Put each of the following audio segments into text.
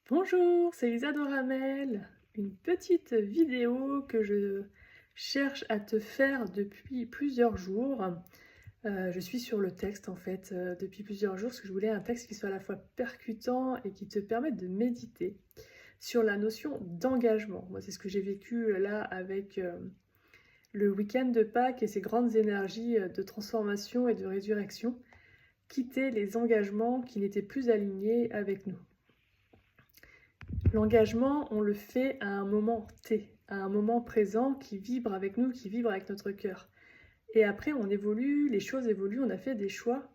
Bonjour, c'est Isadora Ramel. Une petite vidéo que je cherche à te faire depuis plusieurs jours. Je suis sur le texte en fait depuis plusieurs jours parce que je voulais un texte qui soit à la fois percutant et qui te permette de méditer sur la notion d'engagement. Moi, c'est ce que j'ai vécu là avec le week-end de Pâques et ces grandes énergies de transformation et de résurrection. Quitter les engagements qui n'étaient plus alignés avec nous. L'engagement, on le fait à un moment T, à un moment présent qui vibre avec nous, qui vibre avec notre cœur. Et après, on évolue, les choses évoluent, on a fait des choix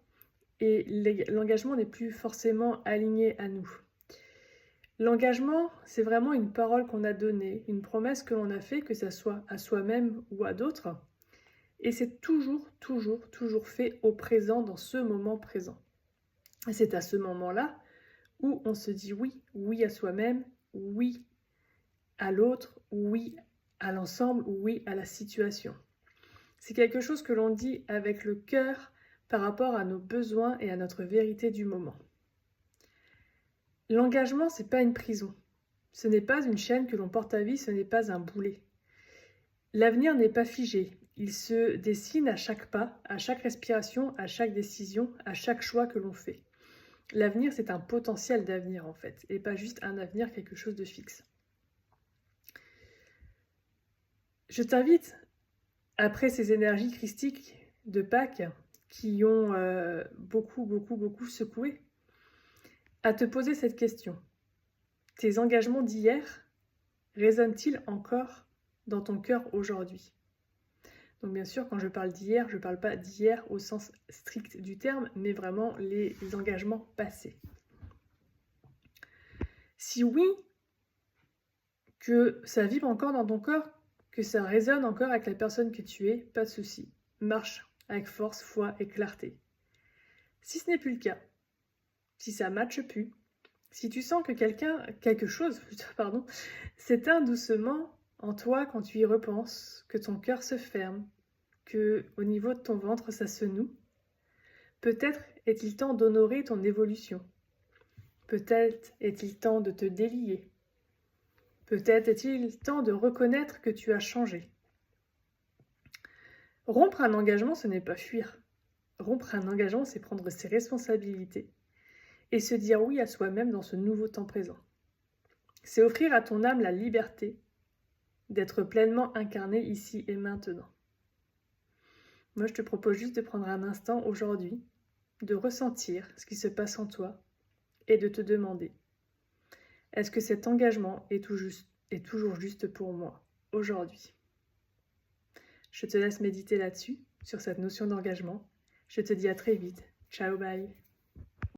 et l'engagement n'est plus forcément aligné à nous. L'engagement, c'est vraiment une parole qu'on a donnée, une promesse que l'on a fait, que ça soit à soi-même ou à d'autres. Et c'est toujours fait au présent, dans ce moment présent. Et c'est à ce moment-là où on se dit oui, oui à soi-même, oui à l'autre, oui à l'ensemble, oui à la situation. C'est quelque chose que l'on dit avec le cœur par rapport à nos besoins et à notre vérité du moment. L'engagement, c'est pas une prison. Ce n'est pas une chaîne que l'on porte à vie, ce n'est pas un boulet. L'avenir n'est pas figé. Il se dessine à chaque pas, à chaque respiration, à chaque décision, à chaque choix que l'on fait. L'avenir, c'est un potentiel d'avenir en fait, et pas juste un avenir, quelque chose de fixe. Je t'invite, après ces énergies christiques de Pâques qui ont beaucoup secoué, à te poser cette question. Tes engagements d'hier résonnent-ils encore dans ton cœur aujourd'hui? Donc bien sûr, quand je parle d'hier, je ne parle pas d'hier au sens strict du terme, mais vraiment les engagements passés. Si oui, que ça vibre encore dans ton corps, que ça résonne encore avec la personne que tu es, pas de souci. Marche avec force, foi et clarté. Si ce n'est plus le cas, si ça ne matche plus, si tu sens que quelque chose s'éteint doucement en toi quand tu y repenses, que ton cœur se ferme, que au niveau de ton ventre ça se noue, peut-être est-il temps d'honorer ton évolution. Peut-être est-il temps de te délier. Peut-être est-il temps de reconnaître que tu as changé. Rompre un engagement, ce n'est pas fuir. Rompre un engagement, c'est prendre ses responsabilités et se dire oui à soi-même dans ce nouveau temps présent. C'est offrir à ton âme la liberté d'être pleinement incarné ici et maintenant. Moi, je te propose juste de prendre un instant aujourd'hui, de ressentir ce qui se passe en toi et de te demander, est-ce que cet engagement est toujours juste pour moi aujourd'hui? Je te laisse méditer là-dessus, sur cette notion d'engagement. Je te dis à très vite. Ciao, bye.